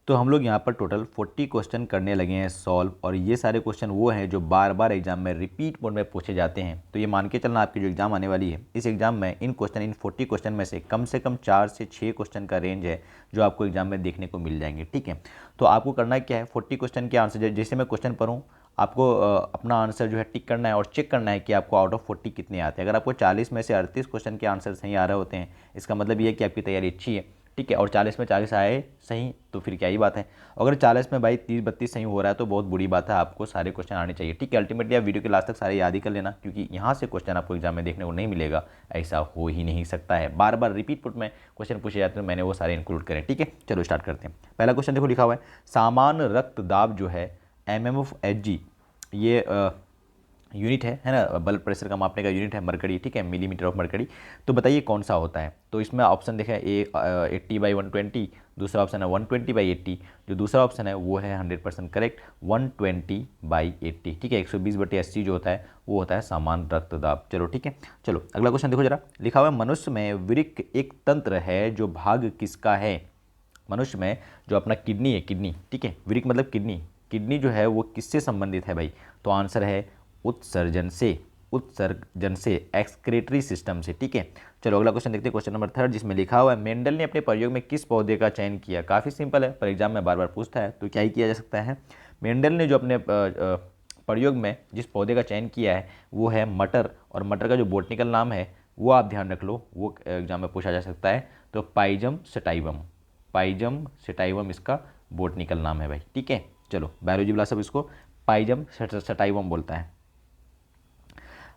तो हम लोग यहाँ पर टोटल 40 क्वेश्चन करने लगे हैं सॉल्व, और ये सारे क्वेश्चन वो हैं जो बार बार एग्जाम में रिपीट मोड में पूछे जाते हैं। तो ये मान के चलना आपकी जो एग्जाम आने वाली है, इस एग्जाम में इन 40 क्वेश्चन में से कम 4 से 6 क्वेश्चन का रेंज है जो आपको एग्जाम में देखने को मिल जाएंगे। ठीक है, तो आपको करना क्या है, 40 क्वेश्चन के आंसर जैसे मैं क्वेश्चन पढ़ूँ आपको अपना आंसर जो है टिक करना है और चेक करना है कि आपको आउट ऑफ 40 कितने आते हैं। अगर आपको 40 में से 38 क्वेश्चन के आंसर सही आ रहे होते हैं, इसका मतलब ये है कि आपकी तैयारी अच्छी है। ठीक है, और 40 में 40 आए सही तो फिर क्या ही बात है। अगर 40 में भाई 30-32 सही हो रहा है तो बहुत बुरी बात है, आपको सारे क्वेश्चन आने चाहिए। ठीक है, अल्टीमेटली आप वीडियो के लास्ट तक सारे याद ही कर लेना, क्योंकि यहाँ से क्वेश्चन आपको एग्जाम में देखने को नहीं मिलेगा, ऐसा हो ही नहीं सकता है। बार बार रिपीट पुट में क्वेश्चन पूछे जाते हैं, मैंने वो सारे इंक्लूड करें। ठीक है, चलो स्टार्ट करते हैं। पहला क्वेश्चन देखो लिखा हुआ है, सामान्य रक्तदाब जो है mmHg, ये यूनिट है ना, ब्लड प्रेशर का मापने का यूनिट है मरकरी। ठीक है, मिलीमीटर ऑफ मरकरी। तो बताइए कौन सा होता है। तो इसमें ऑप्शन देखा ए 80/120, दूसरा ऑप्शन है 120/80, जो दूसरा ऑप्शन है वो है 100% करेक्ट 120/80। ठीक है, 120/80 जो होता है वो होता है सामान्य रक्तदाब। चलो ठीक है, चलो अगला क्वेश्चन देखो जरा। लिखा हुआ है, मनुष्य में वृक्क एक तंत्र है जो भाग किसका है। मनुष्य में जो अपना किडनी है, किडनी, ठीक है, वृक्क मतलब किडनी, किडनी जो है वो किससे संबंधित है भाई। तो आंसर है उत्सर्जन से, उत्सर्जन से, एक्सक्रीटरी सिस्टम से। ठीक है, चलो अगला क्वेश्चन देखते हैं, क्वेश्चन नंबर 3, जिसमें लिखा हुआ है, मेंडल ने अपने प्रयोग में किस पौधे का चयन किया। काफ़ी सिंपल है, पर एग्जाम में बार बार पूछता है, तो क्या ही किया जा सकता है। मेंडल ने जो अपने प्रयोग में जिस पौधे का चयन किया है वो है मटर, और मटर का जो बोटनिकल नाम है वो आप ध्यान रख लो, वो एग्जाम में पूछा जा सकता है। तो पाइजम सेटाइवम, पाइजम सेटाइवम इसका बोटनिकल नाम है भाई। ठीक है, चलो बायोलॉजी वाला सब इसको पाइजम सेटाइवम बोलता है।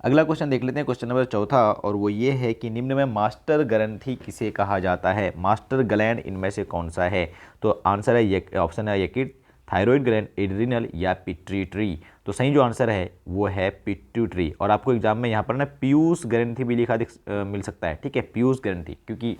अगला क्वेश्चन देख लेते हैं, क्वेश्चन नंबर 4, और वो ये है कि निम्न में मास्टर ग्रंथि किसे कहा जाता है। मास्टर ग्लैंड इनमें से कौन सा है। तो आंसर है ऑप्शन है यकृत, थायराइड ग्लैंड, एड्रिनल या पिट्यूटरी। तो सही जो आंसर है वो है पिट्यूटरी। और आपको एग्जाम में यहाँ पर ना पीयूष ग्रंथि भी लिखा मिल सकता है। ठीक है, पीयूष ग्रंथि, क्योंकि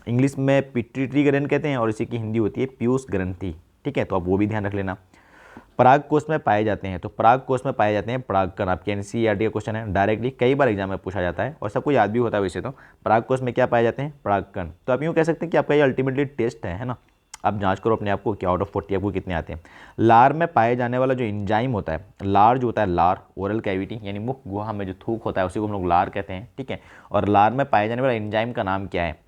इंग्लिश में पिट्यूटरी ग्लैंड कहते हैं और इसी की हिंदी होती है पीयूष ग्रंथि। ठीक है, तो आप वो भी ध्यान रख लेना। पराग कोष में पाए जाते हैं, तो पराग कोष में पाए जाते हैं परागकण। आपके एनसीईआरटी का क्वेश्चन है, डायरेक्टली कई बार एग्जाम में पूछा जाता है और सबको याद भी होता है वैसे तो। पराग कोष में क्या पाए जाते हैं, परागकण। तो आप यूँ कह सकते हैं कि आपका ये अल्टीमेटली टेस्ट है ना। आप जांच करो अपने आप को कि आउट ऑफ 40 आपको कितने आते हैं। लार में पाए जाने वाला जो एंजाइम होता है, लार जो होता है, लार ओरल कैविटी यानी मुख गुहा में जो थूक होता है उसी को हम लोग लार कहते हैं। ठीक है, और लार में पाए जाने वाला एंजाइम का नाम क्या है,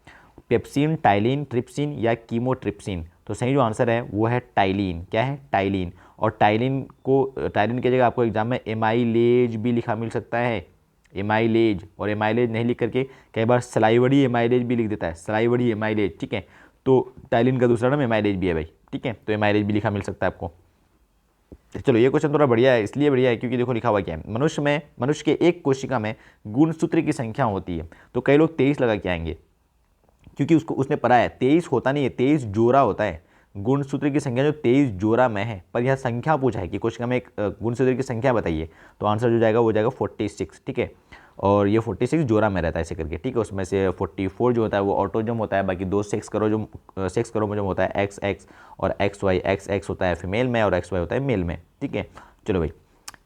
पेप्सिन, टाइलिन, ट्रिप्सिन या कीमोट्रिप्सिन। तो सही जो आंसर है वो है टाइलिन। क्या है, टाइलिन। और टाइलिन को, टाइलिन की जगह आपको एग्जाम में एमाइलेज भी लिखा मिल सकता है, एमाइलेज। और एमाइलेज नहीं लिख करके कई बार सलाइवरी एमाइलेज भी लिख देता है, सलाइवरी एमाइलेज। ठीक है, तो टाइलिन का दूसरा नाम एमाइलेज भी है भाई। ठीक है, तो एमाइलेज भी लिखा मिल सकता है आपको। चलो ये क्वेश्चन थोड़ा बढ़िया है, इसलिए बढ़िया है क्योंकि देखो लिखा हुआ क्या है, मनुष्य के एक कोशिका में गुणसूत्र की संख्या होती है। तो कई लोग 23 लगा के आएंगे, क्योंकि उसने पढ़ा है 23 होता नहीं है, 23 जोड़ा होता है। गुणसूत्र की संख्या जो 23 जोड़ा में है, पर यह संख्या पूछा है कि कोशिका में एक गुणसूत्र की संख्या बताइए। तो आंसर जो जाएगा वो जाएगा 46। ठीक है, और ये 46 जोड़ा में रहता है ऐसे करके। ठीक है, उसमें से 44 जो होता है वो ऑटोजम होता है, बाकी 2 सेक्स क्रोमोजोम होता है, एक्स एक्स और एक्स वाई। एक्स एक्स होता है फीमेल में और एक्स वाई होता है मेल में। ठीक है, चलो भाई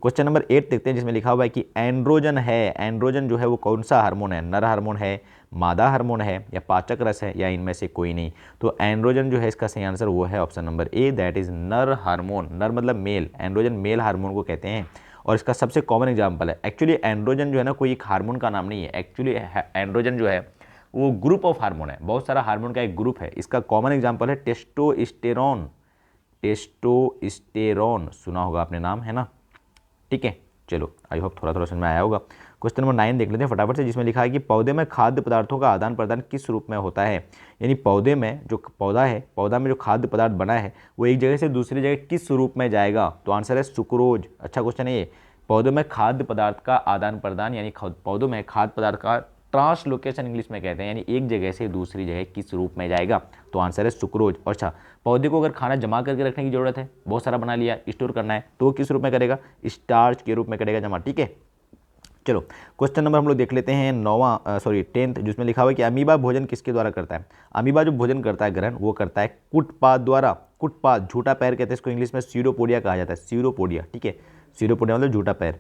क्वेश्चन नंबर 8 देखते हैं, जिसमें लिखा हुआ है कि एंड्रोजन है, एंड्रोजन जो है वो कौन सा हार्मोन है, नर हार्मोन है, मादा हार्मोन है या पाचक रस है या इनमें से कोई नहीं। तो एंड्रोजन जो है इसका सही आंसर वो है option number A, that is नर हार्मोन। नर मतलब मेल, एंड्रोजन मेल हार्मोन को कहते हैं और इसका सबसे कॉमन एग्जाम्पल है। एक्चुअली एंड्रोजन जो है ना कोई एक हार्मोन का नाम नहीं है, एक्चुअली एंड्रोजन जो है वो ग्रुप ऑफ हार्मोन है, बहुत सारा हार्मोन का एक ग्रुप है। इसका कॉमन एग्जाम्पल है टेस्टोस्टेरोन, टेस्टोस्टेरोन सुना होगा आपने नाम, है ना। ठीक है, चलो आई होप थोड़ा थोड़ा समझ में आया होगा। क्वेश्चन नंबर 9 देख लेते हैं फटाफट से, जिसमें लिखा है कि पौधे में खाद्य पदार्थों का आदान प्रदान किस रूप में होता है। यानी पौधे में जो पौधा है, पौधा में जो खाद्य पदार्थ बना है वो एक जगह से दूसरी जगह किस रूप में जाएगा। तो आंसर है सुक्रोज। अच्छा क्वेश्चन है ये, पौधों में खाद्य पदार्थ का आदान प्रदान यानी पौधों में खाद्य पदार्थ का ट्रांसलोकेशन इंग्लिश में कहते हैं, यानी एक जगह से दूसरी जगह किस रूप में जाएगा। तो आंसर है सुक्रोज। और अच्छा, पौधे को अगर खाना जमा करके रखने की जरूरत है, बहुत सारा बना लिया, स्टोर करना है, तो वो किस रूप में करेगा, स्टार्च के रूप में करेगा जमा। ठीक है, चलो क्वेश्चन नंबर हम लोग देख लेते हैं 10th, जिसमें लिखा हुआ है कि अमीबा भोजन किसके द्वारा करता है। अमीबा जो भोजन करता है ग्रहण वो करता है कुटपाद द्वारा। कुटपाद, झूठा पैर कहते हैं इसको, इंग्लिश में सीरोपोडिया कहा जाता है, सीरोपोडिया। ठीक है, सीरोपोडिया मतलब झूठा पैर।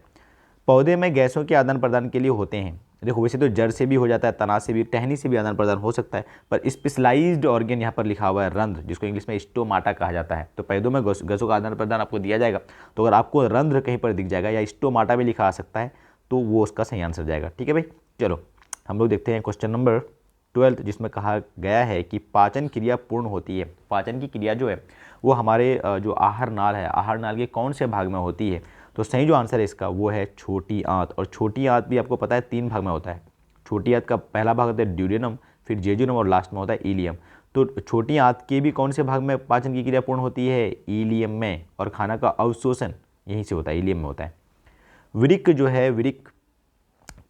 पौधे में गैसों के आदान प्रदान के लिए होते हैं, देखो वैसे तो जड़ से भी हो जाता है, तना से भी, टहनी से भी आदान प्रदान हो सकता है, पर स्पेशलाइज्ड ऑर्गन यहाँ पर लिखा हुआ है रंध्र, जिसको इंग्लिश में स्टोमाटा कहा जाता है। तो पैदों में गैसों का आदान प्रदान आपको दिया जाएगा, तो अगर आपको रंध्र कहीं पर दिख जाएगा या स्टोमाटा भी लिखा आ सकता है तो वो उसका सही आंसर जाएगा। ठीक है भाई, चलो हम लोग देखते हैं क्वेश्चन नंबर 12, जिसमें कहा गया है कि पाचन क्रिया पूर्ण होती है। पाचन की क्रिया जो है वो हमारे जो आहार नाल है, आहार नाल के कौन से भाग में होती है? तो सही जो आंसर है इसका वो है छोटी आंत। और छोटी आंत भी आपको पता है 3 भाग में होता है। छोटी आंत का पहला भाग होता है ड्यूडेनम, फिर जेजुनम और लास्ट में होता है इलियम। तो छोटी आंत के भी कौन से भाग में पाचन की क्रिया पूर्ण होती है? इलियम में। और खाना का अवशोषण यहीं से होता है, इलियम में होता है। वृक्क जो है, वृक्क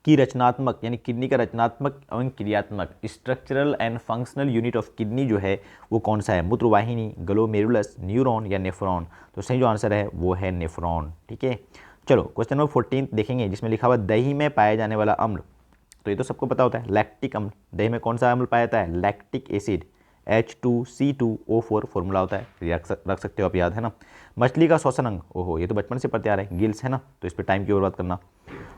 की रचनात्मक यानी किडनी का रचनात्मक एवं क्रियात्मक structural and functional unit of kidney जो है वो कौन सा है? मूत्रवाहिनी, ग्लोमेरुलस, न्यूरॉन या नेफ्रॉन? तो सही जो आंसर है वो है नेफ्रॉन। ठीक है, चलो क्वेश्चन नंबर 14 देखेंगे, जिसमें लिखा हुआ दही में पाया जाने वाला अम्ल। तो ये तो सबको पता होता है, लैक्टिक अम्ल। दही में कौन सा अम्ल पाया जाता है? लैक्टिक एसिड, H2C2O4 फॉर्मूला होता है, रख सकते हो आप, याद है ना। मछली का श्वसन अंग, ओहो ये तो बचपन से पढ़ते आ रहे हैं, गिल्स है ना, तो इस पर टाइम की बर्बाद करना।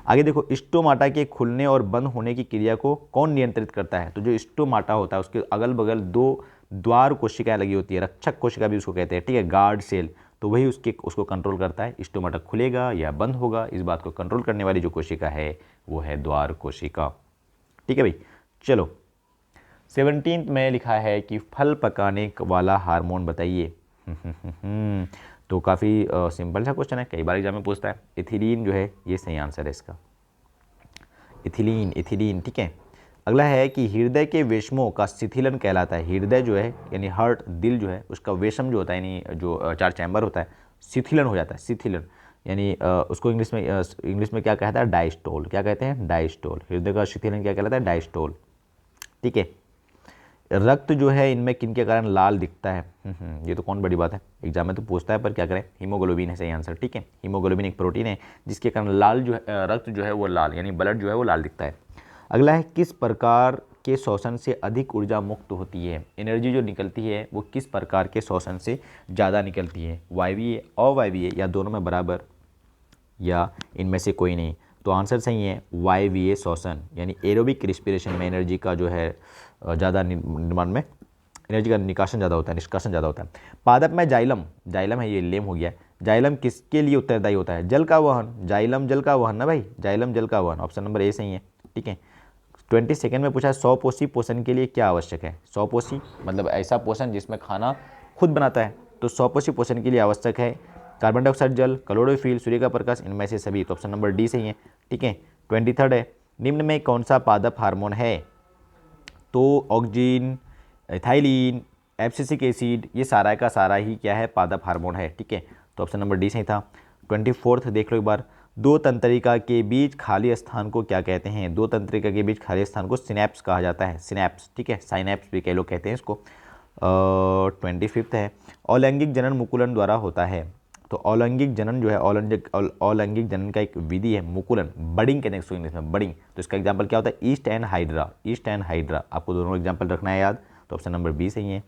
आगे देखो, स्टोमाटा के खुलने और बंद होने की क्रिया को कौन नियंत्रित करता है? तो जो स्टोमाटा होता है उसके अगल बगल 2 द्वार कोशिकाएं लगी होती है, रक्षक कोशिका भी उसको कहते हैं, ठीक है, गार्ड सेल। तो वही उसको कंट्रोल करता है, स्टोमाटा खुलेगा या बंद होगा, इस बात को कंट्रोल करने वाली जो कोशिका है वो है द्वार कोशिका। ठीक है भाई, चलो 17 में लिखा है कि फल पकाने वाला हार्मोन बताइए। तो काफ़ी सिंपल सा क्वेश्चन है, कई बार एग्जाम में पूछता है। इथिलीन जो है ये सही आंसर है इसका, इथिलीन, इथिलीन। ठीक है, अगला है कि हृदय के वेशमों का शिथिलन कहलाता है। हृदय जो है यानी हार्ट, दिल जो है, उसका वेशम जो होता है यानी जो 4 चैम्बर होता है, शिथिलन हो जाता है। शिथिलन यानी उसको इंग्लिश में क्या कहता है? डायस्टोल। क्या कहते हैं? डायस्टोल। हृदय का शिथिलन क्या कहलाता है? डायस्टोल। ठीक है, रक्त जो है इनमें किन के कारण लाल दिखता है? ये तो कौन बड़ी बात है, एग्जाम में तो पूछता है, पर क्या करें, हीमोग्लोबिन है सही आंसर। ठीक है, हीमोग्लोबिन एक प्रोटीन है जिसके कारण लाल जो है रक्त जो है वो लाल यानी ब्लड जो है वो लाल दिखता है। अगला है, किस प्रकार के शोषण से अधिक ऊर्जा मुक्त होती है? एनर्जी जो निकलती है वो किस प्रकार के शोषण से ज़्यादा निकलती है? वायवीय, अवायवीय या दोनों में बराबर, या इनमें से कोई नहीं? तो आंसर सही है वायवीय शोषण, यानी एरोबिक रिस्पिरेशन में एनर्जी का जो है ज़्यादा निर्माण में एनर्जी का निकासन ज़्यादा होता है, निष्कासन ज़्यादा होता है। पादप में जाइलम, जाइलम है ये लेम हो गया, जाइलम किसके लिए उत्तरदायी होता है? जल का वहन, जाइलम जल का वहन ना भाई, जाइलम जल का वहन, ऑप्शन नंबर ए सही है। ठीक है, 22 में पूछा 100 पोषण के लिए क्या आवश्यक है? 100 मतलब ऐसा पोषण जिसमें खाना खुद बनाता है, तो 100 पोषण के लिए आवश्यक है कार्बन डाइऑक्साइड, जल, क्लोरोफिल, सूर्य का प्रकाश, इनमें से सभी। तो ऑप्शन नंबर डी सही है। ठीक है, 23 है, निम्न में कौन सा पादप हार्मोन है? तो ऑक्सिन, एथाइलिन, एब्सिसिक एसिड, ये सारा का सारा ही क्या है? पादप हार्मोन है। ठीक है, तो ऑप्शन नंबर डी सही था। 24 देख लो एक बार, 2 तंत्रिका के बीच खाली स्थान को क्या कहते हैं? 2 तंत्रिका के बीच खाली स्थान को सिनेप्स कहा जाता है, सिनेप्स। ठीक है, साइनेप्स भी कई लोग कहते हैं इसको। 25 है, अलैंगिक जनन मुकुलन द्वारा होता है। तो अलैंगिक जनन जो है, अलैंगिक जनन का एक विधि है मुकुलन, बडिंग कहते हैं इसको इंग्लिश में, बडिंग। तो इसका एग्जांपल क्या होता है? East and hydra, east and hydra, आपको दोनों एग्जांपल रखना है याद। तो ऑप्शन नंबर बी सही है।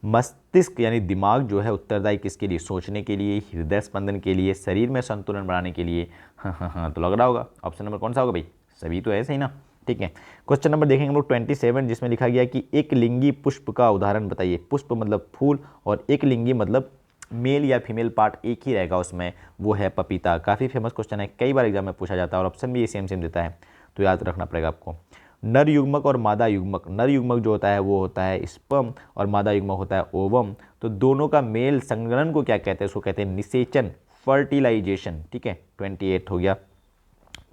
मस्तिष्क यानी दिमाग जो है उत्तरदायी किसके लिए? सोचने के लिए, हृदय स्पंदन के लिए, शरीर में संतुलन बनाने के लिए। हाँ, तो लग रहा होगा ऑप्शन नंबर कौन सा होगा भाई? सभी तो है सही ना। ठीक है, क्वेश्चन नंबर देखेंगे हम लोग 27, जिसमें लिखा गया कि एक लिंगी पुष्प का उदाहरण बताइए। पुष्प मतलब फूल, और एक लिंगी मतलब मेल या फीमेल पार्ट एक ही रहेगा उसमें, वो है पपीता। काफ़ी फेमस क्वेश्चन है, कई बार एग्जाम में पूछा जाता है और ऑप्शन भी ये सेम देता है, तो याद रखना पड़ेगा आपको। नर युग्मक और मादा युग्मक, नर युग्मक जो होता है वो होता है स्पर्म और मादा युग्मक होता है ओवम। तो दोनों का मेल संगणन को क्या कहते हैं? उसको कहते हैं निषेचन, फर्टिलाइजेशन। ठीक है, 28 हो गया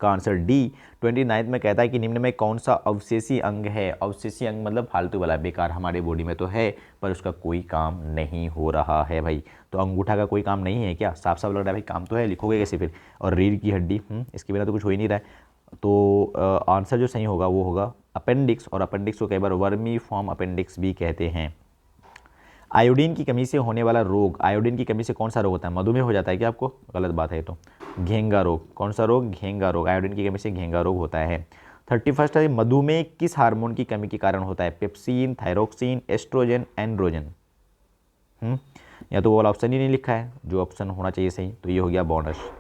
का आंसर डी। 29 में कहता है कि निम्न में कौन सा अवशेषी अंग है? अवशेषी अंग मतलब फालतू वाला, बेकार, हमारे बॉडी में तो है पर उसका कोई काम नहीं हो रहा है भाई। तो अंगूठा का कोई काम नहीं है क्या? साफ साफ लग रहा है भाई, काम तो है, लिखोगे कैसे फिर? और रीढ़ की हड्डी, इसके बिना तो कुछ हो ही नहीं रहा है। तो आंसर जो सही होगा वो होगा अपेंडिक्स, और अपेंडिक्स को कई बार वर्मी फॉर्म अपेंडिक्स भी कहते हैं। आयोडीन की कमी से होने वाला रोग, आयोडीन की कमी से कौन सा रोग होता है? मधुमेह हो जाता है क्या आपको? गलत बात है। तो घेंगा रोग, कौन सा रोग? घेंगा रोग, आयोडीन की कमी से घेंगा रोग होता है। 31 है, मधुमेह किस हार्मोन की कमी के कारण होता है? Pepsin, thyroxine, oestrogen, androgen. या तो वो वाला ऑप्शन ही नहीं लिखा है जो ऑप्शन होना चाहिए सही, तो ये हो गया बोनस।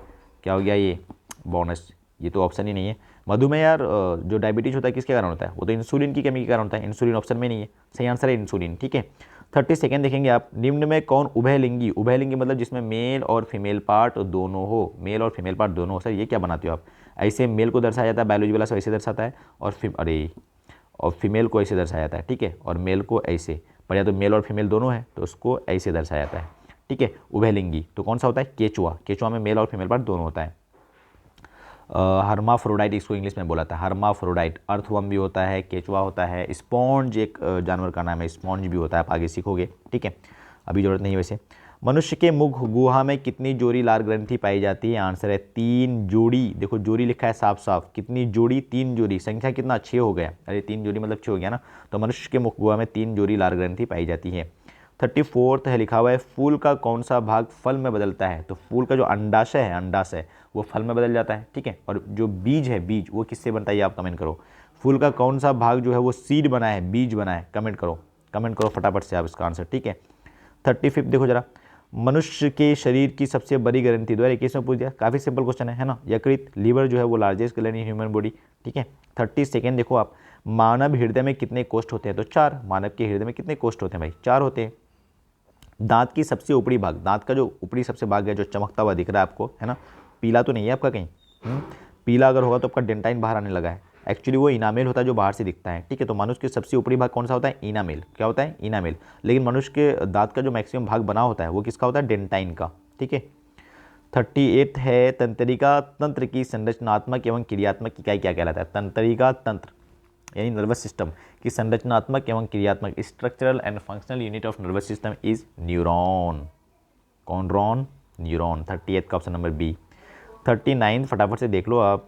क्या हो गया ये? बोनस, ये तो ऑप्शन ही नहीं है। मधुमेह यार जो डायबिटीज होता है किसके कारण होता है? वो तो इंसुलिन की कमी के कारण होता है। इंसुलिन ऑप्शन में नहीं है, सही आंसर है इंसुलिन। ठीक है, 32 देखेंगे आप, निम्न में कौन उभयलिंगी, उभयलिंगी मतलब जिसमें मेल और फीमेल पार्ट दोनों हो, मेल और फीमेल पार्ट दोनों हो। सर ये क्या बनाते हो आप? ऐसे मेल को दर्शाया जाता है, बायोलॉजी वाला सब ऐसे दर्शाता है, और फीमेल को ऐसे दर्शाया जाता है। ठीक है, और मेल को ऐसे, पर या तो मेल और फीमेल दोनों है तो उसको ऐसे दर्शाया जाता है। ठीक है, उभयलिंगी तो कौन सा होता है? केचुआ। केचुआ में मेल और फीमेल पार्ट दोनों होता है। हर्माफ्रोडाइट इसको इंग्लिश में बोला था, हर्माफ्रोडाइट। अर्थवर्म भी होता है, केचुआ होता है, स्पॉन्ज एक जानवर का नाम है, स्पॉन्ज भी होता है, आप आगे सीखोगे। ठीक है, अभी जरूरत नहीं वैसे। मनुष्य के मुख गुहा में कितनी जोड़ी लार ग्रंथि पाई जाती है? आंसर है 3 जोड़ी। देखो जोड़ी लिखा है साफ साफ, कितनी जोड़ी? 3 जोड़ी। संख्या कितना? 6 हो गया, अरे 3 जोड़ी मतलब 6 हो गया ना। तो मनुष्य के मुख गुहा में 3 जोड़ी लार ग्रंथि पाई जाती है। 34 है, लिखा हुआ है फूल का कौन सा भाग फल में बदलता है? तो फूल का जो अंडाशय है, अंडाशय वो फल में बदल जाता है। ठीक है, और जो बीज है, बीज वो किससे बनता है ये आप कमेंट करो। फूल का कौन सा भाग जो है वो सीड बना है, बीज बना है? कमेंट करो, कमेंट करो फटाफट से आप इसका आंसर। ठीक है, 35 देखो जरा, मनुष्य के शरीर की सबसे बड़ी ग्रंथि 2021 में पूछ दिया, काफ़ी सिंपल क्वेश्चन है ना। यकृत, लीवर जो है वो largest gland in human body. ठीक है, 32 देखो आप, मानव हृदय में कितने कोष्ठ होते हैं? तो 4। मानव के हृदय में कितने कोष्ठ होते हैं भाई? 4 होते हैं। दांत की सबसे ऊपरी भाग, दांत का जो ऊपरी सबसे भाग है जो चमकता हुआ दिख रहा है आपको, है ना, पीला तो नहीं है आपका कहीं? पीला अगर होगा तो आपका डेंटाइन बाहर आने लगा है। एक्चुअली वो इनामेल होता है जो बाहर से दिखता है। ठीक है, तो मनुष्य के सबसे ऊपरी भाग कौन सा होता है? इनामेल। क्या होता है? इनामेल। लेकिन मनुष्य के दांत का जो मैक्सिमम भाग बना होता है वो किसका होता है? डेंटाइन का। ठीक है, 38 है, तंत्रिका तंत्र की संरचनात्मक एवं क्रियात्मक इकाई क्या कहलाता है? तंत्रिका तंत्र यानी नर्वस सिस्टम की संरचनात्मक एवं क्रियात्मक, structural and functional unit of nervous system is neuron. कौन? न्यूरॉन। 38 का ऑप्शन नंबर बी। 39 फटाफट से देख लो आप,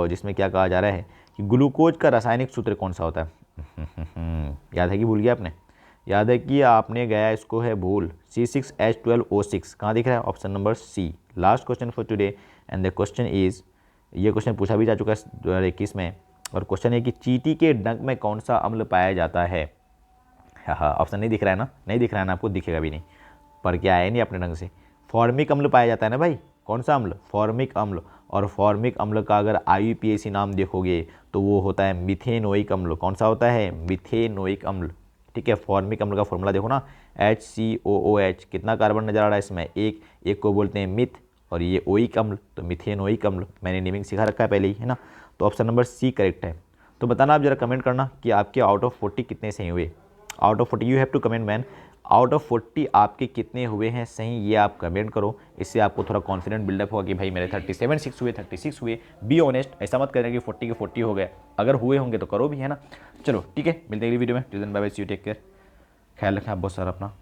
जिसमें क्या कहा जा रहा है कि ग्लूकोज का रासायनिक सूत्र कौन सा होता है? याद है कि भूल गया आपने? याद है कि आपने गया, इसको है भूल। C6H12O6 कहाँ दिख रहा है? Option number C. Last question for today and the question is, ये क्वेश्चन पूछा भी जा चुका है 2021 में, और क्वेश्चन है कि चींटी के डंक में कौन सा अम्ल पाया जाता है? हाँ, ऑप्शन नहीं दिख रहा है ना? नहीं दिख रहा है ना आपको? दिखेगा भी नहीं, पर क्या आया नहीं अपने ढंग से। फॉर्मिक अम्ल पाया जाता है ना भाई। कौन सा अम्ल? फॉर्मिक अम्ल। और फॉर्मिक अम्ल का अगर IUPAC नाम देखोगे तो वो होता है मिथेनोइक अम्ल। कौन सा होता है? मिथेनोइक अम्ल। ठीक है, फॉर्मिक अम्ल का फॉर्मूला देखो ना, HCOOH। कितना कार्बन नजर आ रहा है इसमें? एक को बोलते हैं मिथ, और ये ओइक अम्ल, तो मिथेनोइक अम्ल। मैंने नेमिंग सिखा रखा है पहले ही, है ना। तो ऑप्शन नंबर सी करेक्ट है। तो बताना आप जरा कमेंट करना कि आपके आउट ऑफ 40 कितने सही हुए। Out of 40 you have to comment man, out of 40 आपके कितने हुए हैं सही, ये आप कमेंट करो। इससे आपको थोड़ा कॉन्फिडेंट बिल्डअप होगा कि भाई मेरे 36 हुए, 36 हुए। बी ऑनेस्ट, ऐसा मत करें कि 40 के 40 हो गए। अगर हुए होंगे तो करो भी, है ना। चलो ठीक है, मिलते हैं अगली वीडियो में। Till then bye bye, see you, take care, ख्याल रखें आप बहुत सारा अपना।